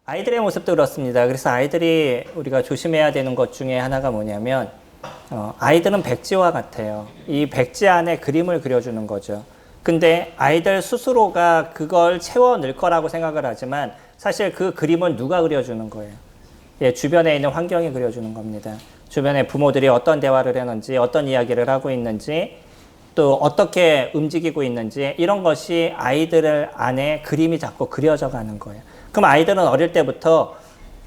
아이들의 모습도 그렇습니다. 그래서 아이들이 우리가 조심해야 되는 것 중에 하나가 뭐냐면 아이들은 백지와 같아요. 이 백지 안에 그림을 그려주는 거죠. 근데 아이들 스스로가 그걸 채워 넣을 거라고 생각을 하지만 사실 그 그림은 누가 그려주는 거예요? 예, 주변에 있는 환경이 그려주는 겁니다. 주변에 부모들이 어떤 대화를 하는지, 어떤 이야기를 하고 있는지, 또 어떻게 움직이고 있는지 이런 것이 아이들 안에 그림이 자꾸 그려져 가는 거예요. 그럼 아이들은 어릴 때부터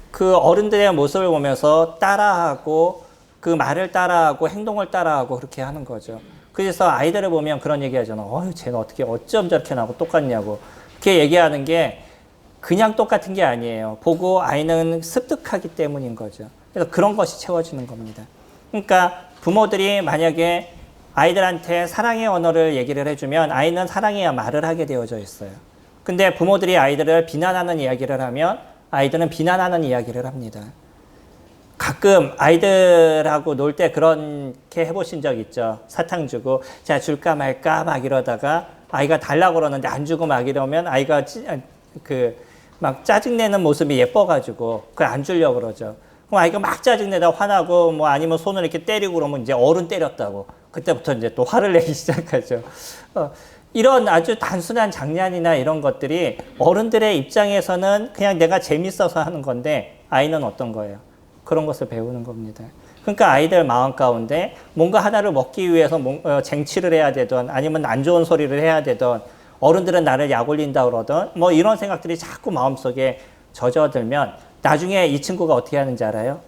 그 어른들의 모습을 보면서 따라하고 그 말을 따라하고 행동을 따라하고 그렇게 하는 거죠. 그래서 아이들을 보면 그런 얘기 하잖아. 쟤는 어떻게 어쩜 저렇게 나하고 똑같냐고. 그렇게 얘기하는 게 그냥 똑같은 게 아니에요. 보고 아이는 습득하기 때문인 거죠. 그래서 그런 것이 채워지는 겁니다. 그러니까 부모들이 만약에 아이들한테 사랑의 언어를 얘기를 해주면 아이는 사랑의 말을 하게 되어져 있어요. 근데 부모들이 아이들을 비난하는 이야기를 하면 아이들은 비난하는 이야기를 합니다. 가끔 아이들하고 놀 때 그렇게 해보신 적 있죠. 사탕 주고 자 줄까 말까 막 이러다가 아이가 달라고 그러는데 안 주고 막 이러면 아이가 막 짜증내는 모습이 예뻐가지고 그걸 안 주려고 그러죠. 그럼 아이가 막 짜증내다 화나고 뭐 아니면 손을 이렇게 때리고 그러면 이제 어른 때렸다고 그때부터 이제 또 화를 내기 시작하죠. 이런 아주 단순한 장난이나 이런 것들이 어른들의 입장에서는 그냥 내가 재밌어서 하는 건데 아이는 어떤 거예요? 그런 것을 배우는 겁니다. 그러니까 아이들 마음 가운데 뭔가 하나를 먹기 위해서 쟁취를 해야 되던 아니면 안 좋은 소리를 해야 되던 어른들은 나를 약올린다 그러던 뭐 이런 생각들이 자꾸 마음속에 젖어들면 나중에 이 친구가 어떻게 하는지 알아요?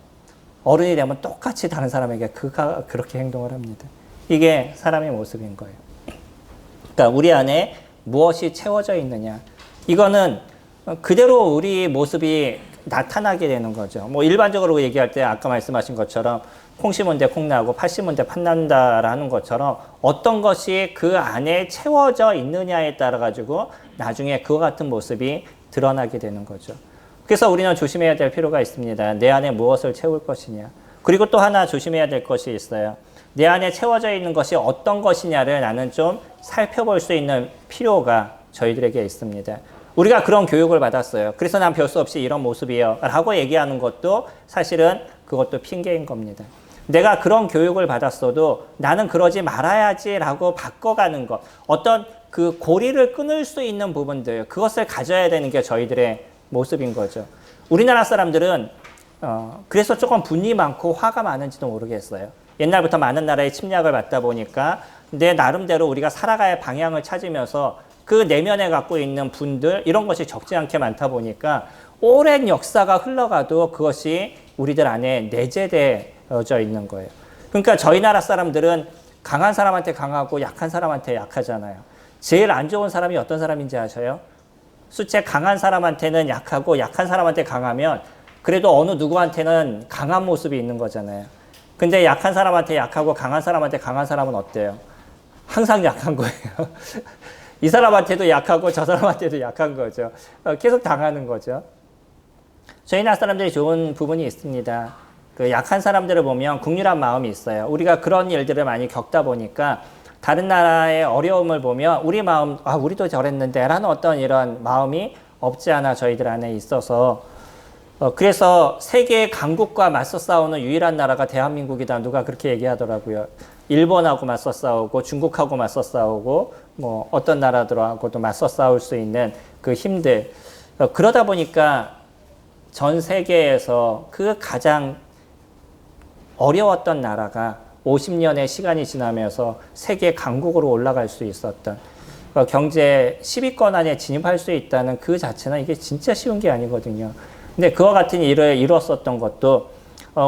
어른이 되면 똑같이 다른 사람에게 그렇게 행동을 합니다. 이게 사람의 모습인 거예요. 그러니까 우리 안에 무엇이 채워져 있느냐. 이거는 그대로 우리 모습이 나타나게 되는 거죠. 뭐 일반적으로 얘기할 때 아까 말씀하신 것처럼 콩 심은 데 콩 나고 팥 심은 데 팥 난다라는 것처럼 어떤 것이 그 안에 채워져 있느냐에 따라 가지고 나중에 그와 같은 모습이 드러나게 되는 거죠. 그래서 우리는 조심해야 될 필요가 있습니다. 내 안에 무엇을 채울 것이냐. 그리고 또 하나 조심해야 될 것이 있어요. 내 안에 채워져 있는 것이 어떤 것이냐를 나는 좀 살펴볼 수 있는 필요가 저희들에게 있습니다. 우리가 그런 교육을 받았어요. 그래서 난 별 수 없이 이런 모습이에요 라고 얘기하는 것도 사실은 그것도 핑계인 겁니다. 내가 그런 교육을 받았어도 나는 그러지 말아야지 라고 바꿔가는 것, 어떤 그 고리를 끊을 수 있는 부분들, 그것을 가져야 되는 게 저희들의 모습인 거죠. 우리나라 사람들은 그래서 조금 분이 많고 화가 많은지도 모르겠어요. 옛날부터 많은 나라의 침략을 받다 보니까 내 나름대로 우리가 살아가야 방향을 찾으면서 그 내면에 갖고 있는 분들 이런 것이 적지 않게 많다 보니까 오랜 역사가 흘러가도 그것이 우리들 안에 내재되어져 있는 거예요. 그러니까 저희 나라 사람들은 강한 사람한테 강하고 약한 사람한테 약하잖아요. 제일 안 좋은 사람이 어떤 사람인지 아셔요? 수체 강한 사람한테는 약하고 약한 사람한테 강하면 그래도 어느 누구한테는 강한 모습이 있는 거잖아요. 근데 약한 사람한테 약하고 강한 사람한테 강한 사람은 어때요? 항상 약한 거예요. 이 사람한테도 약하고 저 사람한테도 약한 거죠. 계속 당하는 거죠. 저희 나라 사람들이 좋은 부분이 있습니다. 그 약한 사람들을 보면 국률한 마음이 있어요. 우리가 그런 일들을 많이 겪다 보니까 다른 나라의 어려움을 보면 우리 마음, 우리도 저랬는데 라는 어떤 이런 마음이 없지 않아 저희들 안에 있어서 그래서 세계의 강국과 맞서 싸우는 유일한 나라가 대한민국이다. 누가 그렇게 얘기하더라고요. 일본하고 맞서 싸우고 중국하고 맞서 싸우고 뭐 어떤 나라들하고도 맞서 싸울 수 있는 그 힘들. 그러다 보니까 전 세계에서 그 가장 어려웠던 나라가 50년의 시간이 지나면서 세계 강국으로 올라갈 수 있었던 경제 10위권 안에 진입할 수 있다는 그 자체는 이게 진짜 쉬운 게 아니거든요. 근데 그와 같은 일을 이뤘었던 것도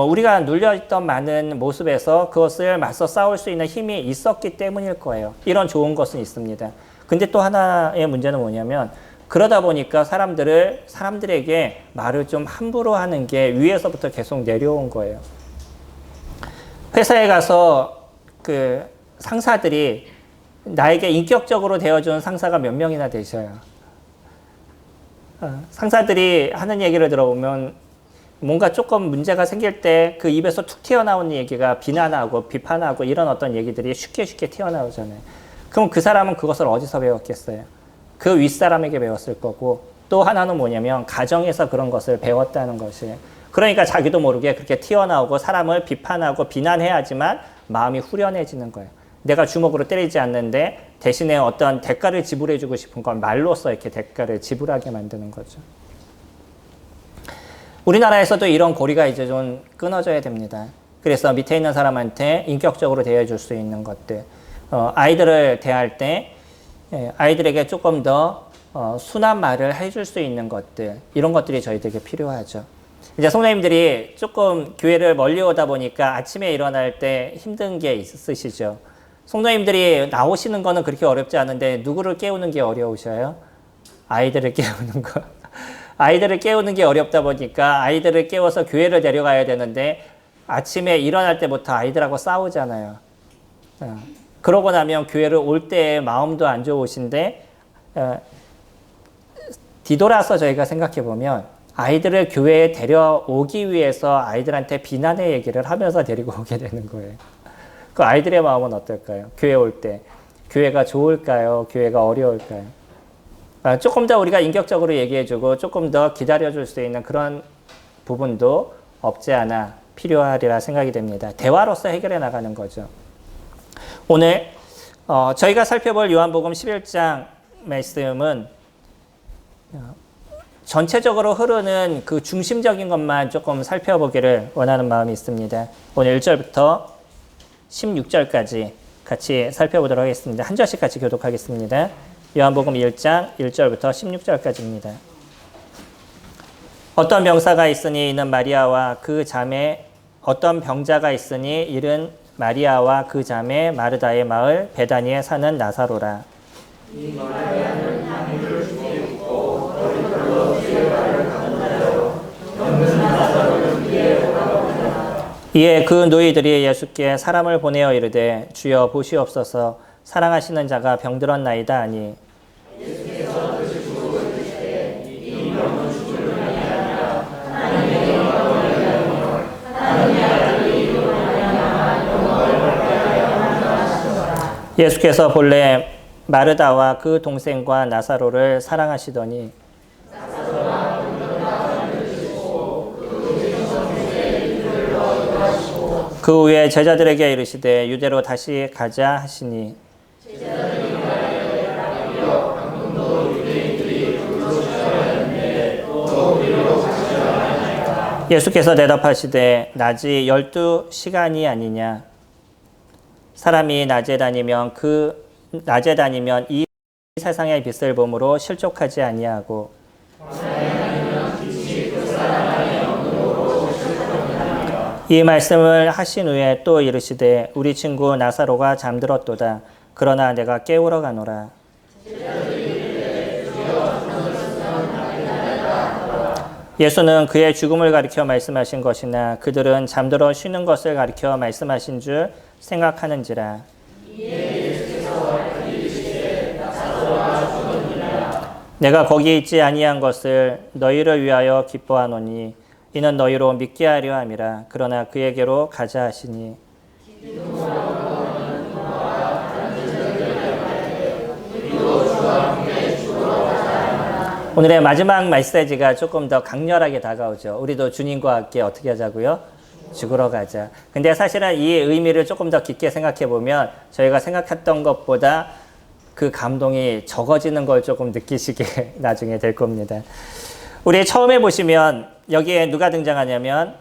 우리가 눌려있던 많은 모습에서 그것을 맞서 싸울 수 있는 힘이 있었기 때문일 거예요. 이런 좋은 것은 있습니다. 근데 또 하나의 문제는 뭐냐면 그러다 보니까 사람들에게 말을 좀 함부로 하는 게 위에서부터 계속 내려온 거예요. 회사에 가서 그 상사들이 나에게 인격적으로 대어준 상사가 몇 명이나 되셔요. 상사들이 하는 얘기를 들어보면 뭔가 조금 문제가 생길 때 그 입에서 툭 튀어나오는 얘기가 비난하고 비판하고 이런 어떤 얘기들이 쉽게 튀어나오잖아요. 그럼 그 사람은 그것을 어디서 배웠겠어요? 그 윗사람에게 배웠을 거고 또 하나는 뭐냐면 가정에서 그런 것을 배웠다는 것이에요. 그러니까 자기도 모르게 그렇게 튀어나오고 사람을 비판하고 비난해야지만 마음이 후련해지는 거예요. 내가 주먹으로 때리지 않는데 대신에 어떤 대가를 지불해주고 싶은 건 말로써 이렇게 대가를 지불하게 만드는 거죠. 우리나라에서도 이런 고리가 이제 좀 끊어져야 됩니다. 그래서 밑에 있는 사람한테 인격적으로 대해줄 수 있는 것들, 아이들을 대할 때 아이들에게 조금 더 순한 말을 해줄 수 있는 것들, 이런 것들이 저희들에게 필요하죠. 이제 성도님들이 조금 교회를 멀리 오다 보니까 아침에 일어날 때 힘든 게 있으시죠. 성도님들이 나오시는 거는 그렇게 어렵지 않은데 누구를 깨우는 게 어려우셔요? 아이들을 깨우는 거. 아이들을 깨우는 게 어렵다 보니까 아이들을 깨워서 교회를 데려가야 되는데 아침에 일어날 때부터 아이들하고 싸우잖아요. 그러고 나면 교회를 올 때 마음도 안 좋으신데 뒤돌아서 저희가 생각해 보면 아이들을 교회에 데려오기 위해서 아이들한테 비난의 얘기를 하면서 데리고 오게 되는 거예요. 그 아이들의 마음은 어떨까요? 교회 올 때. 교회가 좋을까요? 교회가 어려울까요? 조금 더 우리가 인격적으로 얘기해주고 조금 더 기다려줄 수 있는 그런 부분도 없지 않아 필요하리라 생각이 됩니다. 대화로서 해결해 나가는 거죠. 오늘 저희가 살펴볼 요한복음 11장 말씀은 전체적으로 흐르는 그 중심적인 것만 조금 살펴보기를 원하는 마음이 있습니다. 오늘 1절부터 16절까지 같이 살펴보도록 하겠습니다. 한 절씩 같이 교독하겠습니다. 요한복음 1장 1절부터 16절까지입니다. 어떤 병사가 있으니 이는 마리아와 그 자매, 어떤 병자가 있으니 이는 마리아와 그 자매 마르다의 마을 베다니에 사는 나사로라. 이 마리아는 향유를 주에 붓고 머리털로 주의 발을 닦은 자요 병든 나사로는 위에 올라오니라. 이에 그 노이들이 예수께 사람을 보내어 이르되 주여 보시옵소서 사랑하시는 자가 병들었나이다 하니 예수께서 드시고 이르시되 이 병은 죽음이 아니라 하나님의 영광을 위하여 하나님의 아들이 이로 말미암아 영광을 받게 하려 함이라 하시더라. 예수께서 본래 마르다와 그 동생과 나사로를 사랑하시더니 나사로가 병들었다 들으시고 그 후에 제자들에게 이르시되 유대로 다시 가자 하시니 제자들이 말하되 라비여 방금도 유대인들이 불러주셔야 하는데 또 우리로 가시려 하나이까. 예수께서 대답하시되 낮이 12시간이 아니냐. 사람이 낮에 다니면 이 세상의 빛을 보므로 실족하지 아니하고 이 말씀을 하신 후에 또 이르시되 우리 친구 나사로가 잠들었도다. 그러나 내가 깨우러 가노라. 예수는 그의 죽음을 가리켜 말씀하신 것이나 그들은 잠들어 쉬는 것을 가리켜 말씀하신 줄 생각하는지라. 내가 거기 있지 아니한 것을 너희를 위하여 기뻐하노니 이는 너희로 믿게 하려 함이라. 그러나 그에게로 가자 하시니 오늘의 마지막 메시지가 조금 더 강렬하게 다가오죠. 우리도 주님과 함께 어떻게 하자고요? 죽으러 가자. 근데 사실은 이 의미를 조금 더 깊게 생각해 보면 저희가 생각했던 것보다 그 감동이 적어지는 걸 조금 느끼시게 나중에 될 겁니다. 우리 처음에 보시면 여기에 누가 등장하냐면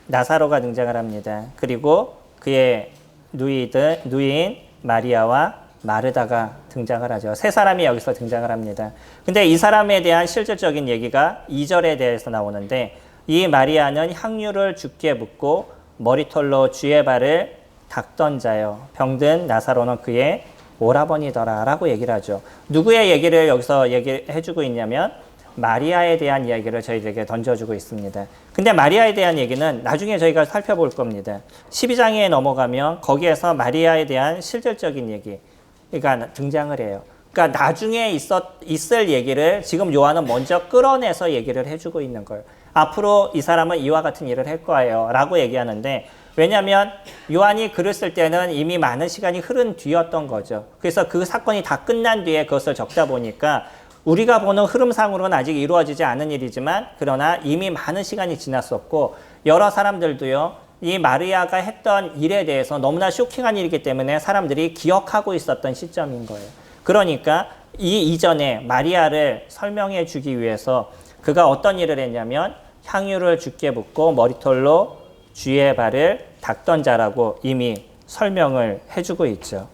나사로가 등장을 합니다. 그리고 그의 누이인 마리아와 마르다가 등장을 하죠. 세 사람이 여기서 등장을 합니다. 근데 이 사람에 대한 실질적인 얘기가 2절에 대해서 나오는데 이 마리아는 향유를 주께 붓고 머리털로 주의 발을 닦던 자요. 병든 나사로는 그의 오라버니더라 라고 얘기를 하죠. 누구의 얘기를 여기서 얘기해주고 있냐면 마리아에 대한 이야기를 저희들에게 던져주고 있습니다. 근데 마리아에 대한 얘기는 나중에 저희가 살펴볼 겁니다. 12장에 넘어가면 거기에서 마리아에 대한 실질적인 얘기가 등장을 해요. 그러니까 나중에 있을 얘기를 지금 요한은 먼저 끌어내서 얘기를 해주고 있는 거예요. 앞으로 이 사람은 이와 같은 일을 할 거예요 라고 얘기하는데 왜냐하면 요한이 글을 쓸 때는 이미 많은 시간이 흐른 뒤였던 거죠. 그래서 그 사건이 다 끝난 뒤에 그것을 적다 보니까 우리가 보는 흐름상으로는 아직 이루어지지 않은 일이지만 그러나 이미 많은 시간이 지났었고 여러 사람들도요. 이 마리아가 했던 일에 대해서 너무나 쇼킹한 일이기 때문에 사람들이 기억하고 있었던 시점인 거예요. 그러니까 이 이전에 마리아를 설명해 주기 위해서 그가 어떤 일을 했냐면 향유를 주께 붓고 머리털로 주의 발을 닦던 자라고 이미 설명을 해주고 있죠.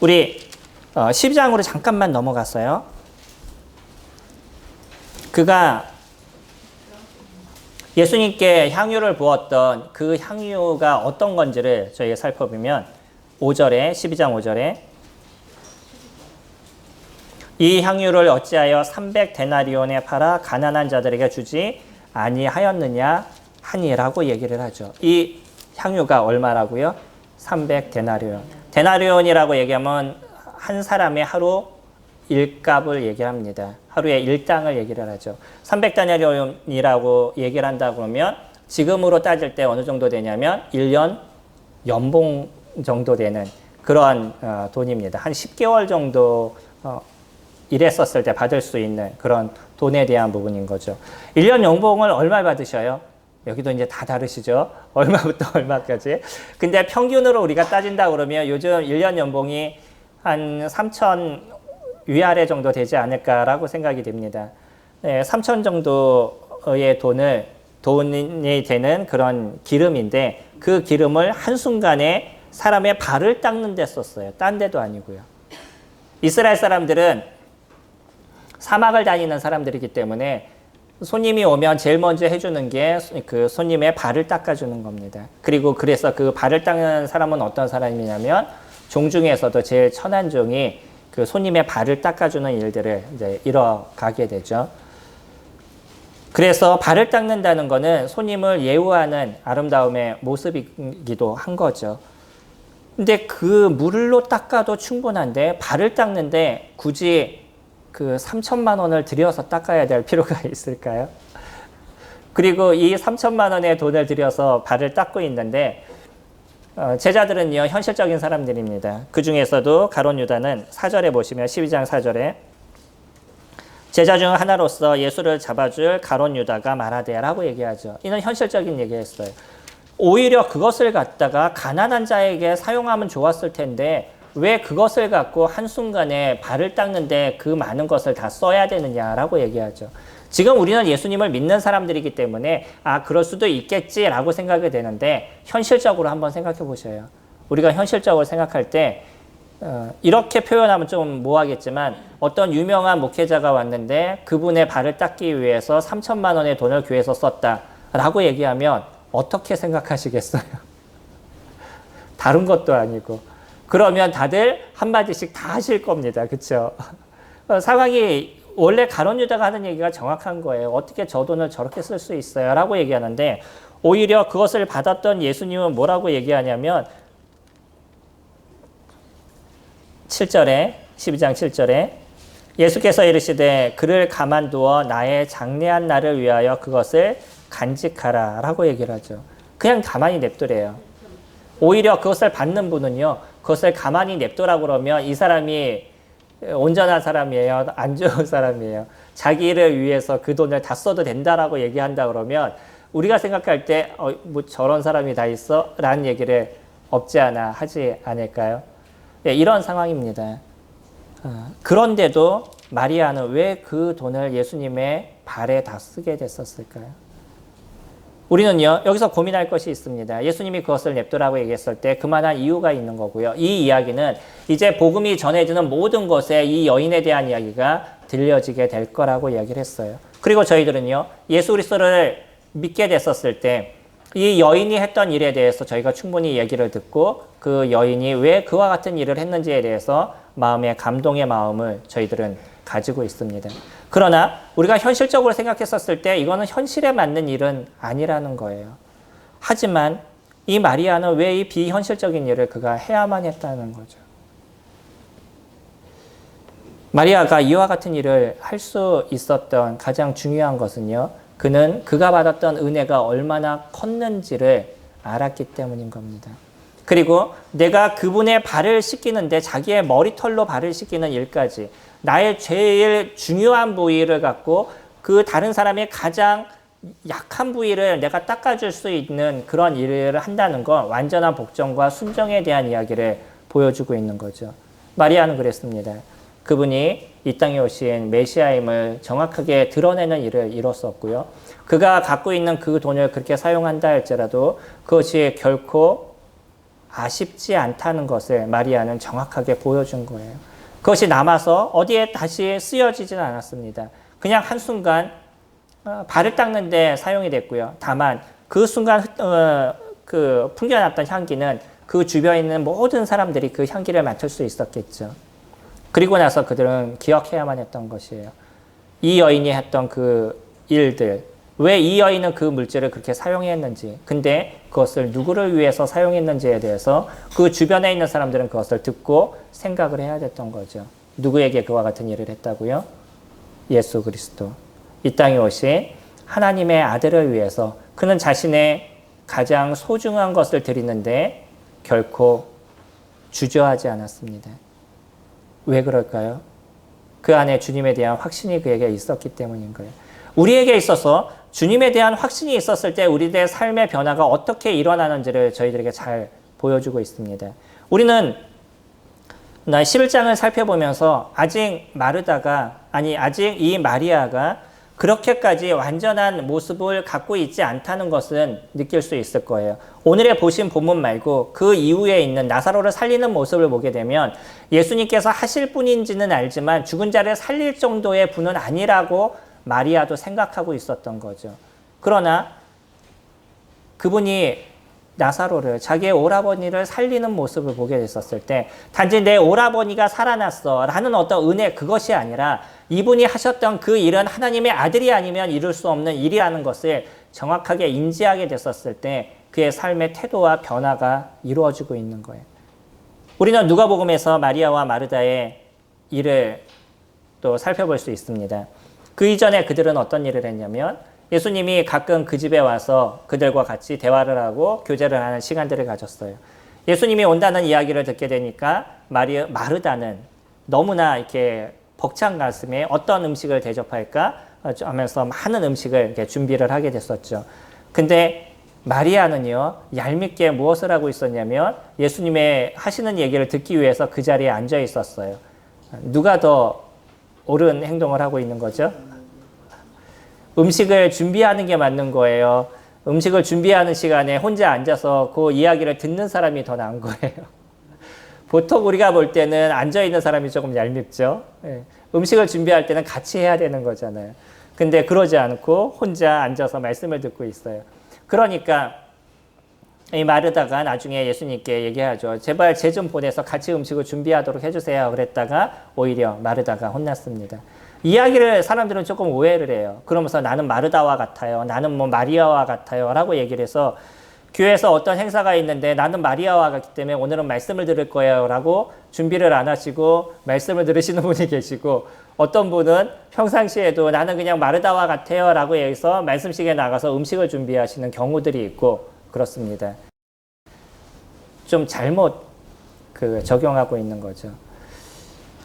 우리 12장으로 잠깐만 넘어갔어요. 그가 예수님께 향유를 부었던 그 향유가 어떤 건지를 저희가 살펴보면 5절에 12장 5절에 이 향유를 어찌하여 300데나리온에 팔아 가난한 자들에게 주지 아니하였느냐 하니라고 얘기를 하죠. 이 향유가 얼마라고요? 300데나리온. 데나리온이라고 얘기하면 한 사람의 하루 일값을 얘기합니다. 하루의 일당을 얘기를 하죠. 300데나리온이라고 얘기를 한다 그러면 지금으로 따질 때 어느 정도 되냐면 1년 연봉 정도 되는 그런 돈입니다. 한 10개월 정도 일했었을 때 받을 수 있는 그런 돈에 대한 부분인 거죠. 1년 연봉을 얼마 받으셔요? 여기도 이제 다 다르시죠? 얼마부터 얼마까지? 근데 평균으로 우리가 따진다 그러면 요즘 1년 연봉이 한 3천 위아래 정도 되지 않을까라고 생각이 됩니다. 네, 3천 정도의 돈이 되는 그런 기름인데 그 기름을 한순간에 사람의 발을 닦는 데 썼어요. 딴 데도 아니고요. 이스라엘 사람들은 사막을 다니는 사람들이기 때문에 손님이 오면 제일 먼저 해주는 게 그 손님의 발을 닦아주는 겁니다. 그리고 그래서 그 발을 닦는 사람은 어떤 사람이냐면 종 중에서도 제일 천한 종이 그 손님의 발을 닦아주는 일들을 이제 이뤄가게 되죠. 그래서 발을 닦는다는 것은 손님을 예우하는 아름다움의 모습이기도 한 거죠. 근데 그 물로 닦아도 충분한데 발을 닦는데 굳이 그 3천만 원을 들여서 닦아야 될 필요가 있을까요? 그리고 이 3천만 원의 돈을 들여서 발을 닦고 있는데 제자들은요 현실적인 사람들입니다. 그 중에서도 가룟 유다는 4절에 보시면 12장 4절에 제자 중 하나로서 예수를 잡아줄 가룟 유다가 말하되라고 얘기하죠. 이는 현실적인 얘기였어요. 오히려 그것을 갖다가 가난한 자에게 사용하면 좋았을 텐데 왜 그것을 갖고 한순간에 발을 닦는데 그 많은 것을 다 써야 되느냐라고 얘기하죠. 지금 우리는 예수님을 믿는 사람들이기 때문에 그럴 수도 있겠지라고 생각이 되는데 현실적으로 한번 생각해 보셔요. 우리가 현실적으로 생각할 때 이렇게 표현하면 좀 모호하겠지만 어떤 유명한 목회자가 왔는데 그분의 발을 닦기 위해서 3천만 원의 돈을 교회에서 썼다라고 얘기하면 어떻게 생각하시겠어요? 다른 것도 아니고. 그러면 다들 한마디씩 다 하실 겁니다. 그렇죠? 상황이 원래 가룟 유다가 하는 얘기가 정확한 거예요. 어떻게 저 돈을 저렇게 쓸 수 있어요? 라고 얘기하는데 오히려 그것을 받았던 예수님은 뭐라고 얘기하냐면 7절에 12장 7절에 예수께서 이르시되 그를 가만두어 나의 장래한 날을 위하여 그것을 간직하라 라고 얘기를 하죠. 그냥 가만히 냅두래요. 오히려 그것을 받는 분은요. 그것을 가만히 냅두라 그러면 이 사람이 온전한 사람이에요? 안 좋은 사람이에요? 자기를 위해서 그 돈을 다 써도 된다라고 얘기한다 그러면 우리가 생각할 때 뭐 저런 사람이 다 있어? 라는 얘기를 없지 않아 하지 않을까요? 네, 이런 상황입니다. 그런데도 마리아는 왜 그 돈을 예수님의 발에 다 쓰게 됐었을까요? 우리는요, 여기서 고민할 것이 있습니다. 예수님이 그것을 냅두라고 얘기했을 때 그만한 이유가 있는 거고요. 이 이야기는 이제 복음이 전해지는 모든 것에 이 여인에 대한 이야기가 들려지게 될 거라고 이야기를 했어요. 그리고 저희들은요, 예수 그리스도를 믿게 됐었을 때 이 여인이 했던 일에 대해서 저희가 충분히 얘기를 듣고 그 여인이 왜 그와 같은 일을 했는지에 대해서 마음의 감동의 마음을 저희들은 가지고 있습니다. 그러나 우리가 현실적으로 생각했었을 때 이거는 현실에 맞는 일은 아니라는 거예요. 하지만 이 마리아는 왜 이 비현실적인 일을 그가 해야만 했다는 거죠. 마리아가 이와 같은 일을 할 수 있었던 가장 중요한 것은요. 그는 그가 받았던 은혜가 얼마나 컸는지를 알았기 때문인 겁니다. 그리고 내가 그분의 발을 씻기는데 자기의 머리털로 발을 씻기는 일까지 나의 제일 중요한 부위를 갖고 그 다른 사람의 가장 약한 부위를 내가 닦아줄 수 있는 그런 일을 한다는 건 완전한 복종과 순종에 대한 이야기를 보여주고 있는 거죠. 마리아는 그랬습니다. 그분이 이 땅에 오신 메시아임을 정확하게 드러내는 일을 이뤘었고요. 그가 갖고 있는 그 돈을 그렇게 사용한다 할지라도 그것이 결코 아쉽지 않다는 것을 마리아는 정확하게 보여준 거예요. 그것이 남아서 어디에 다시 쓰여지지는 않았습니다. 그냥 한순간 발을 닦는 데 사용이 됐고요. 다만 그 순간 그 풍겨났던 향기는 그 주변에 있는 모든 사람들이 그 향기를 맡을 수 있었겠죠. 그리고 나서 그들은 기억해야만 했던 것이에요. 이 여인이 했던 그 일들, 왜 이 여인은 그 물질을 그렇게 사용했는지, 근데 그것을 누구를 위해서 사용했는지에 대해서 그 주변에 있는 사람들은 그것을 듣고 생각을 해야 됐던 거죠. 누구에게 그와 같은 일을 했다고요? 예수 그리스도. 이 땅에 오신 하나님의 아들을 위해서 그는 자신의 가장 소중한 것을 드리는데 결코 주저하지 않았습니다. 왜 그럴까요? 그 안에 주님에 대한 확신이 그에게 있었기 때문인 거예요. 우리에게 있어서 주님에 대한 확신이 있었을 때 우리들의 삶의 변화가 어떻게 일어나는지를 저희들에게 잘 보여주고 있습니다. 우리는 11장을 살펴보면서 아직 이 마리아가 그렇게까지 완전한 모습을 갖고 있지 않다는 것은 느낄 수 있을 거예요. 오늘의 보신 본문 말고 그 이후에 있는 나사로를 살리는 모습을 보게 되면 예수님께서 하실 분인지는 알지만 죽은 자를 살릴 정도의 분은 아니라고 마리아도 생각하고 있었던 거죠. 그러나 그분이 나사로를, 자기의 오라버니를 살리는 모습을 보게 됐었을 때 단지 내 오라버니가 살아났어 라는 어떤 은혜, 그것이 아니라 이분이 하셨던 그 일은 하나님의 아들이 아니면 이룰 수 없는 일이라는 것을 정확하게 인지하게 됐었을 때 그의 삶의 태도와 변화가 이루어지고 있는 거예요. 우리는 누가복음에서 마리아와 마르다의 일을 또 살펴볼 수 있습니다. 그 이전에 그들은 어떤 일을 했냐면 예수님이 가끔 그 집에 와서 그들과 같이 대화를 하고 교제를 하는 시간들을 가졌어요. 예수님이 온다는 이야기를 듣게 되니까 마르다는 너무나 이렇게 벅찬 가슴에 어떤 음식을 대접할까 하면서 많은 음식을 이렇게 준비를 하게 됐었죠. 근데 마리아는요, 얄밉게 무엇을 하고 있었냐면 예수님의 하시는 얘기를 듣기 위해서 그 자리에 앉아 있었어요. 누가 더 옳은 행동을 하고 있는 거죠? 음식을 준비하는 게 맞는 거예요. 음식을 준비하는 시간에 혼자 앉아서 그 이야기를 듣는 사람이 더 나은 거예요. 보통 우리가 볼 때는 앉아있는 사람이 조금 얄밉죠. 음식을 준비할 때는 같이 해야 되는 거잖아요. 근데 그러지 않고 혼자 앉아서 말씀을 듣고 있어요. 그러니까 이 마르다가 나중에 예수님께 얘기하죠. 제발 쟤 좀 보내서 같이 음식을 준비하도록 해주세요. 그랬다가 오히려 마르다가 혼났습니다. 이야기를 사람들은 조금 오해를 해요. 그러면서 나는 마르다와 같아요. 나는 뭐 마리아와 같아요. 라고 얘기를 해서 교회에서 어떤 행사가 있는데 나는 마리아와 같기 때문에 오늘은 말씀을 들을 거예요. 라고 준비를 안 하시고 말씀을 들으시는 분이 계시고 어떤 분은 평상시에도 나는 그냥 마르다와 같아요. 라고 해서 말씀식에 나가서 음식을 준비하시는 경우들이 있고 그렇습니다. 좀 잘못 적용하고 있는 거죠.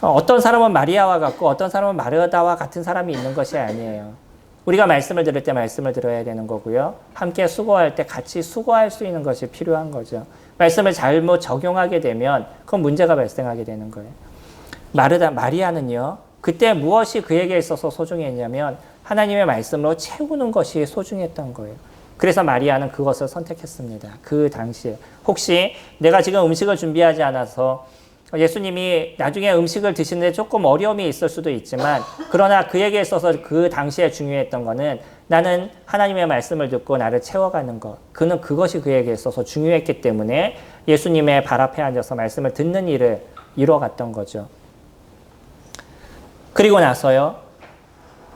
어떤 사람은 마리아와 같고 어떤 사람은 마르다와 같은 사람이 있는 것이 아니에요. 우리가 말씀을 들을 때 말씀을 들어야 되는 거고요. 함께 수고할 때 같이 수고할 수 있는 것이 필요한 거죠. 말씀을 잘못 적용하게 되면 그건 문제가 발생하게 되는 거예요. 마리아는요. 그때 무엇이 그에게 있어서 소중했냐면 하나님의 말씀으로 채우는 것이 소중했던 거예요. 그래서 마리아는 그것을 선택했습니다. 그 당시에. 혹시 내가 지금 음식을 준비하지 않아서 예수님이 나중에 음식을 드시는데 조금 어려움이 있을 수도 있지만 그러나 그에게 있어서 그 당시에 중요했던 거는 나는 하나님의 말씀을 듣고 나를 채워가는 것. 그는 그것이 그에게 있어서 중요했기 때문에 예수님의 발 앞에 앉아서 말씀을 듣는 일을 이뤄갔던 거죠. 그리고 나서요.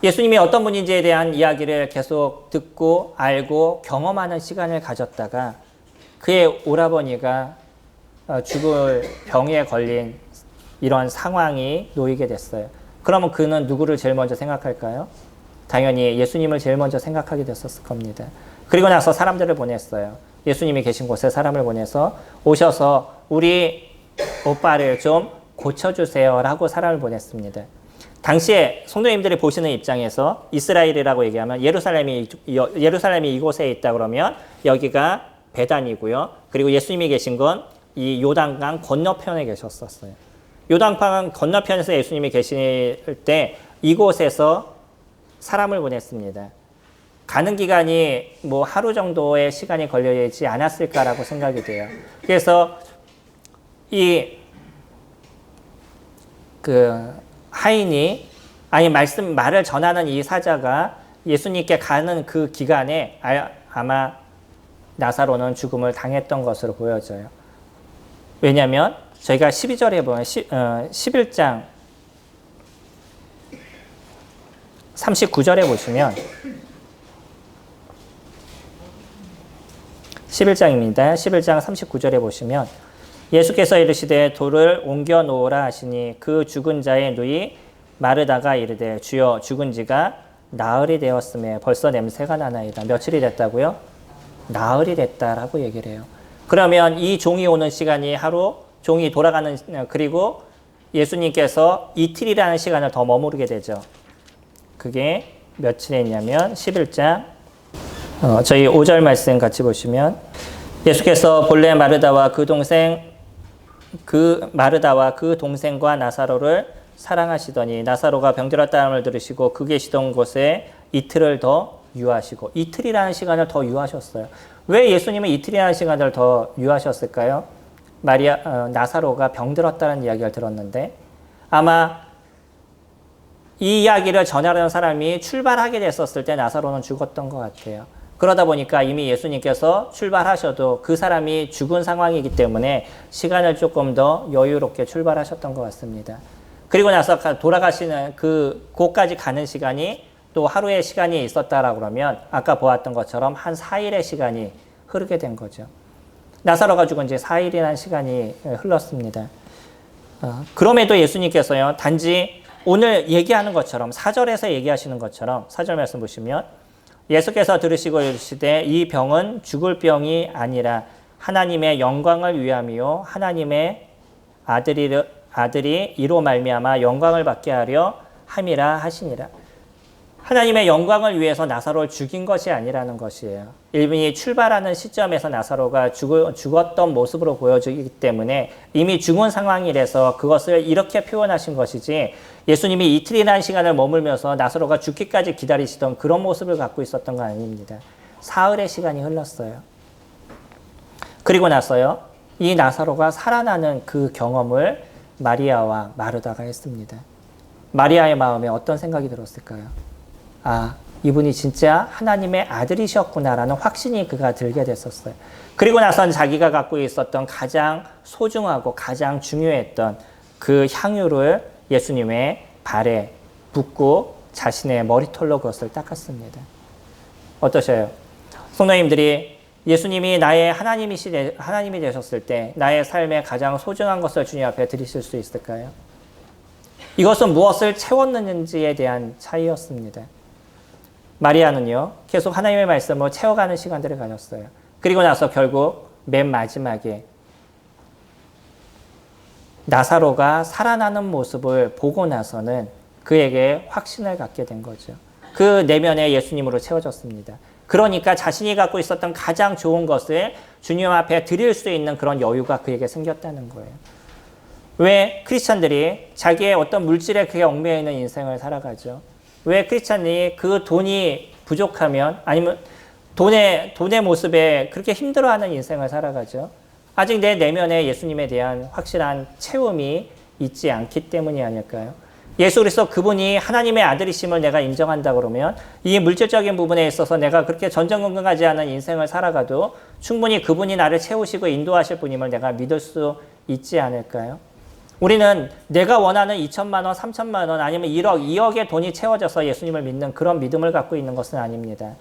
예수님이 어떤 분인지에 대한 이야기를 계속 듣고 알고 경험하는 시간을 가졌다가 그의 오라버니가 죽을 병에 걸린 이런 상황이 놓이게 됐어요. 그러면 그는 누구를 제일 먼저 생각할까요? 당연히 예수님을 제일 먼저 생각하게 됐었을 겁니다. 그리고 나서 사람들을 보냈어요. 예수님이 계신 곳에 사람을 보내서 오셔서 우리 오빠를 좀 고쳐주세요 라고 사람을 보냈습니다. 당시에 성도님들이 보시는 입장에서 이스라엘이라고 얘기하면 예루살렘이 이곳에 있다 그러면 여기가 베단이고요. 그리고 예수님이 계신 건 이 요단강 건너편에 계셨었어요. 요단강 건너편에서 예수님이 계실 때 이곳에서 사람을 보냈습니다. 가는 기간이 뭐 하루 정도의 시간이 걸리지 않았을까라고 생각이 돼요. 그래서 하인이 말을 전하는 이 사자가 예수님께 가는 그 기간에 아마 나사로는 죽음을 당했던 것으로 보여져요. 왜냐하면 저희가 12절에 보면 11장 39절에 보시면 11장입니다. 11장 39절에 보시면 예수께서 이르시되 돌을 옮겨 놓으라 하시니 그 죽은 자의 누이 마르다가 이르되 주여 죽은 지가 나흘이 되었음에 벌써 냄새가 나나이다. 며칠이 됐다고요? 나흘이 됐다라고 얘기를 해요. 그러면 이 종이 오는 시간이 하루, 종이 돌아가는, 그리고 예수님께서 이틀이라는 시간을 더 머무르게 되죠. 그게 며칠이냐면 11장 저희 5절 말씀 같이 보시면 예수께서 본래 마르다와 그 동생과 나사로를 사랑하시더니 나사로가 병들었다함을 들으시고 그 계시던 곳에 이틀을 더 유하시고 이틀이라는 시간을 더 유하셨어요. 왜 예수님은 이틀이라는 시간을 더 유하셨을까요? 나사로가 병들었다는 이야기를 들었는데 아마 이 이야기를 전하려는 사람이 출발하게 됐었을 때 나사로는 죽었던 것 같아요. 그러다 보니까 이미 예수님께서 출발하셔도 그 사람이 죽은 상황이기 때문에 시간을 조금 더 여유롭게 출발하셨던 것 같습니다. 그리고 나서 돌아가시는 곳까지 가는 시간이 또 하루의 시간이 있었다라고 그러면 아까 보았던 것처럼 한 4일의 시간이 흐르게 된 거죠. 나사로가 죽은 지 4일이라는 시간이 흘렀습니다. 그럼에도 예수님께서요, 단지 오늘 얘기하는 것처럼 4절에서 얘기하시는 것처럼 4절 말씀 보시면 예수께서 들으시고 이르시되 이 병은 죽을 병이 아니라 하나님의 영광을 위함이요 하나님의 아들이 이로 말미암아 영광을 받게 하려 함이라 하시니라. 하나님의 영광을 위해서 나사로를 죽인 것이 아니라는 것이에요. 이미 출발하는 시점에서 나사로가 죽었던 모습으로 보여지기 때문에 이미 죽은 상황이라서 그것을 이렇게 표현하신 것이지 예수님이 이틀이라는 시간을 머물면서 나사로가 죽기까지 기다리시던 그런 모습을 갖고 있었던 건 아닙니다. 사흘의 시간이 흘렀어요. 그리고 나서요, 이 나사로가 살아나는 그 경험을 마리아와 마르다가 했습니다. 마리아의 마음에 어떤 생각이 들었을까요? 아, 이분이 진짜 하나님의 아들이셨구나라는 확신이 그가 들게 됐었어요. 그리고 나선 자기가 갖고 있었던 가장 소중하고 가장 중요했던 그 향유를 예수님의 발에 붓고 자신의 머리털로 그것을 닦았습니다. 어떠셔요? 성도님들이 예수님이 나의 하나님이 되셨을 때 나의 삶의 가장 소중한 것을 주님 앞에 드리실 수 있을까요? 이것은 무엇을 채웠는지에 대한 차이였습니다. 마리아는요, 계속 하나님의 말씀을 채워가는 시간들을 가졌어요. 그리고 나서 결국 맨 마지막에 나사로가 살아나는 모습을 보고 나서는 그에게 확신을 갖게 된 거죠. 그 내면에 예수님으로 채워졌습니다. 그러니까 자신이 갖고 있었던 가장 좋은 것을 주님 앞에 드릴 수 있는 그런 여유가 그에게 생겼다는 거예요. 왜 크리스찬들이 자기의 어떤 물질에 그게 얽매여 있는 인생을 살아가죠? 왜 크리스찬이 그 돈이 부족하면 아니면 돈의 모습에 그렇게 힘들어하는 인생을 살아가죠? 아직 내 내면에 예수님에 대한 확실한 채움이 있지 않기 때문이 아닐까요? 예수 그리스도 그분이 하나님의 아들이심을 내가 인정한다 그러면 이 물질적인 부분에 있어서 내가 그렇게 전전긍긍하지 않은 인생을 살아가도 충분히 그분이 나를 채우시고 인도하실 분임을 내가 믿을 수 있지 않을까요? 우리는 내가 원하는 2천만 원, 3천만 원 아니면 1억, 2억의 돈이 채워져서 예수님을 믿는 그런 믿음을 갖고 있는 것은 아닙니다.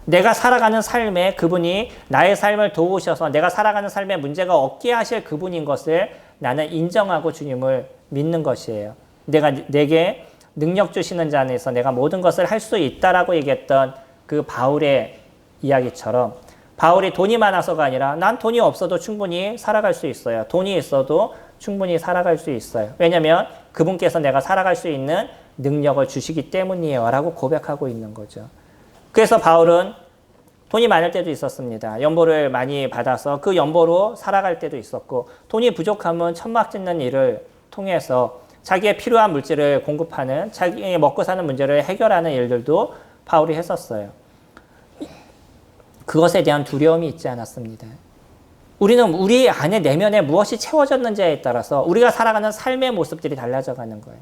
내가 살아가는 삶에 그분이 나의 삶을 도우셔서 내가 살아가는 삶에 문제가 없게 하실 그분인 것을 나는 인정하고 주님을 믿는 것이에요. 내게 능력 주시는 자 안에서 내가 모든 것을 할 수 있다라고 얘기했던 그 바울의 이야기처럼 바울이 돈이 많아서가 아니라 난 돈이 없어도 충분히 살아갈 수 있어요. 돈이 있어도 충분히 살아갈 수 있어요. 왜냐하면 그분께서 내가 살아갈 수 있는 능력을 주시기 때문이에요 라고 고백하고 있는 거죠. 그래서 바울은 돈이 많을 때도 있었습니다. 연보를 많이 받아서 그 연보로 살아갈 때도 있었고, 돈이 부족하면 천막 짓는 일을 통해서 자기의 필요한 물질을 공급하는, 자기 먹고 사는 문제를 해결하는 일들도 바울이 했었어요. 그것에 대한 두려움이 있지 않았습니다. 우리는 우리 안에 내면에 무엇이 채워졌는지에 따라서 우리가 살아가는 삶의 모습들이 달라져 가는 거예요.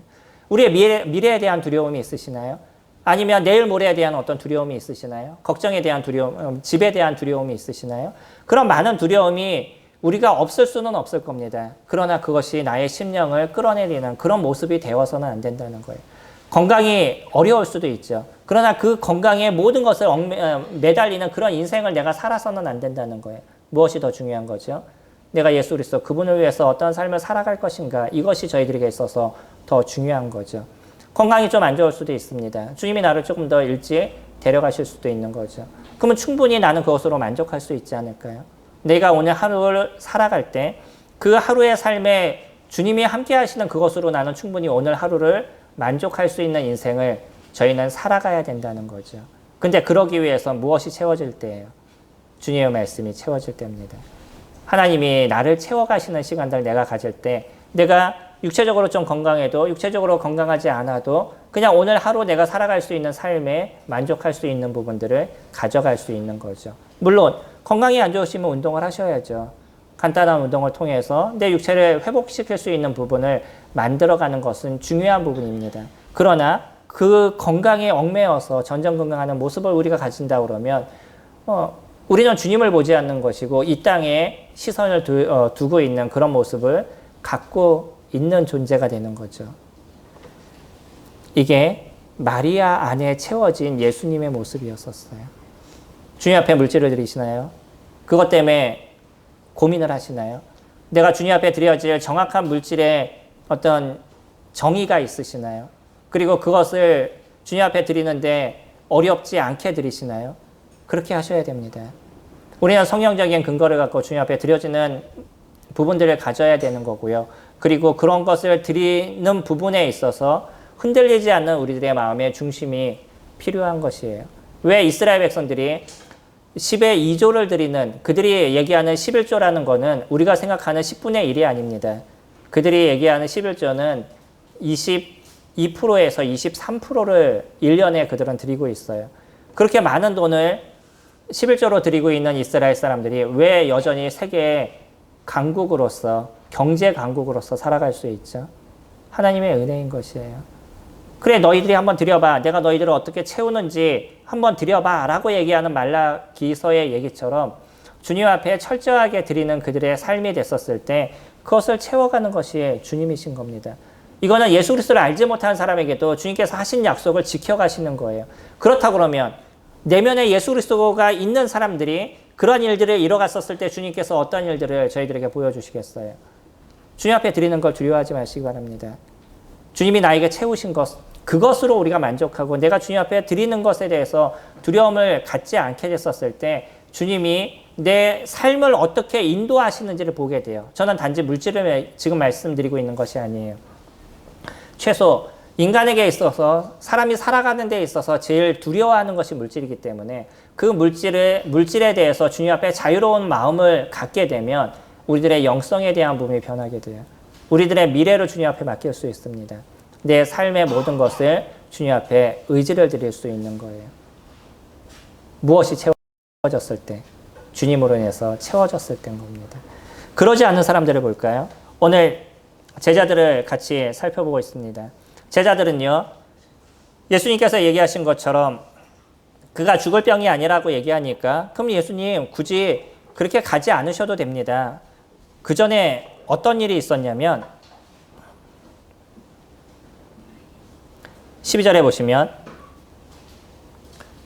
우리의 미래에 대한 두려움이 있으시나요? 아니면 내일 모레에 대한 어떤 두려움이 있으시나요? 걱정에 대한 두려움, 집에 대한 두려움이 있으시나요? 그런 많은 두려움이 우리가 없을 수는 없을 겁니다. 그러나 그것이 나의 심령을 끌어내리는 그런 모습이 되어서는 안 된다는 거예요. 건강이 어려울 수도 있죠. 그러나 그 건강에 모든 것을 매달리는 그런 인생을 내가 살아서는 안 된다는 거예요. 무엇이 더 중요한 거죠? 내가 예수 그리스도 그분을 위해서 어떤 삶을 살아갈 것인가, 이것이 저희들에게 있어서 더 중요한 거죠. 건강이 좀 안 좋을 수도 있습니다. 주님이 나를 조금 더 일찍 데려가실 수도 있는 거죠. 그러면 충분히 나는 그것으로 만족할 수 있지 않을까요? 내가 오늘 하루를 살아갈 때 그 하루의 삶에 주님이 함께 하시는 그것으로 나는 충분히 오늘 하루를 만족할 수 있는 인생을 저희는 살아가야 된다는 거죠. 근데 그러기 위해서 무엇이 채워질 때예요? 주님의 말씀이 채워질 때입니다. 하나님이 나를 채워가시는 시간들 내가 가질 때, 내가 육체적으로 좀 건강해도, 육체적으로 건강하지 않아도 그냥 오늘 하루 내가 살아갈 수 있는 삶에 만족할 수 있는 부분들을 가져갈 수 있는 거죠. 물론 건강이 안 좋으시면 운동을 하셔야죠. 간단한 운동을 통해서 내 육체를 회복시킬 수 있는 부분을 만들어가는 것은 중요한 부분입니다. 그러나 그 건강에 얽매여서 전전긍긍하는 모습을 우리가 가진다 그러면 우리는 주님을 보지 않는 것이고 이 땅에 시선을 두고 있는 그런 모습을 갖고 있는 존재가 되는 거죠. 이게 마리아 안에 채워진 예수님의 모습이었었어요. 주님 앞에 물질을 드리시나요? 그것 때문에 고민을 하시나요? 내가 주님 앞에 드려질 정확한 물질의 어떤 정의가 있으시나요? 그리고 그것을 주님 앞에 드리는데 어렵지 않게 드리시나요? 그렇게 하셔야 됩니다. 우리는 성경적인 근거를 갖고 주님 앞에 드려지는 부분들을 가져야 되는 거고요. 그리고 그런 것을 드리는 부분에 있어서 흔들리지 않는 우리들의 마음의 중심이 필요한 것이에요. 왜 이스라엘 백성들이 10의 2조를 드리는, 그들이 얘기하는 11조라는 거는 우리가 생각하는 10분의 1이 아닙니다. 그들이 얘기하는 11조는 22%에서 23%를 1년에 그들은 드리고 있어요. 그렇게 많은 돈을 11조로 드리고 있는 이스라엘 사람들이 왜 여전히 세계의 강국으로서, 경제 강국으로서 살아갈 수 있죠? 하나님의 은혜인 것이에요. 그래, 너희들이 한번 드려봐. 내가 너희들을 어떻게 채우는지 한번 드려봐. 라고 얘기하는 말라기서의 얘기처럼 주님 앞에 철저하게 드리는 그들의 삶이 됐었을 때 그것을 채워가는 것이 주님이신 겁니다. 이거는 예수 그리스도를 알지 못하는 사람에게도 주님께서 하신 약속을 지켜가시는 거예요. 그렇다고 그러면 내면에 예수 그리스도가 있는 사람들이 그런 일들을 이뤄갔었을 때 주님께서 어떤 일들을 저희들에게 보여주시겠어요? 주님 앞에 드리는 걸 두려워하지 마시기 바랍니다. 주님이 나에게 채우신 것, 그것으로 우리가 만족하고 내가 주님 앞에 드리는 것에 대해서 두려움을 갖지 않게 됐었을 때 주님이 내 삶을 어떻게 인도하시는지를 보게 돼요. 저는 단지 물질을 지금 말씀드리고 있는 것이 아니에요. 최소 인간에게 있어서, 사람이 살아가는 데 있어서 제일 두려워하는 것이 물질이기 때문에 그 물질에 대해서 주님 앞에 자유로운 마음을 갖게 되면 우리들의 영성에 대한 부분이 변하게 돼요. 우리들의 미래를 주님 앞에 맡길 수 있습니다. 내 삶의 모든 것을 주님 앞에 의지를 드릴 수 있는 거예요. 무엇이 채워졌을 때? 주님으로 인해서 채워졌을 때인 겁니다. 그러지 않는 사람들을 볼까요? 오늘 제자들을 같이 살펴보고 있습니다. 제자들은요, 예수님께서 얘기하신 것처럼 그가 죽을 병이 아니라고 얘기하니까 그럼 예수님 굳이 그렇게 가지 않으셔도 됩니다. 그 전에 어떤 일이 있었냐면 12절에 보시면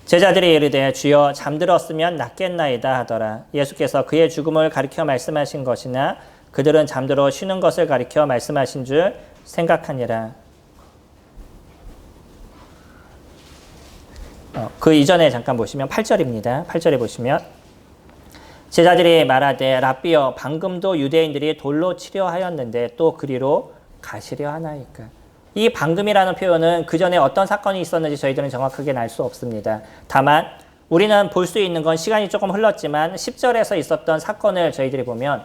제자들이 이르되 주여 잠들었으면 낫겠나이다 하더라. 예수께서 그의 죽음을 가리켜 말씀하신 것이나 그들은 잠들어 쉬는 것을 가리켜 말씀하신 줄 생각하니라. 그 이전에 잠깐 보시면 8절입니다. 8절에 보시면 제자들이 말하되 랍비여 방금도 유대인들이 돌로 치려 하였는데 또 그리로 가시려 하나이까. 이 방금이라는 표현은 그 전에 어떤 사건이 있었는지 저희들은 정확하게 알 수 없습니다. 다만 우리는 볼 수 있는 건 시간이 조금 흘렀지만 10절에서 있었던 사건을 저희들이 보면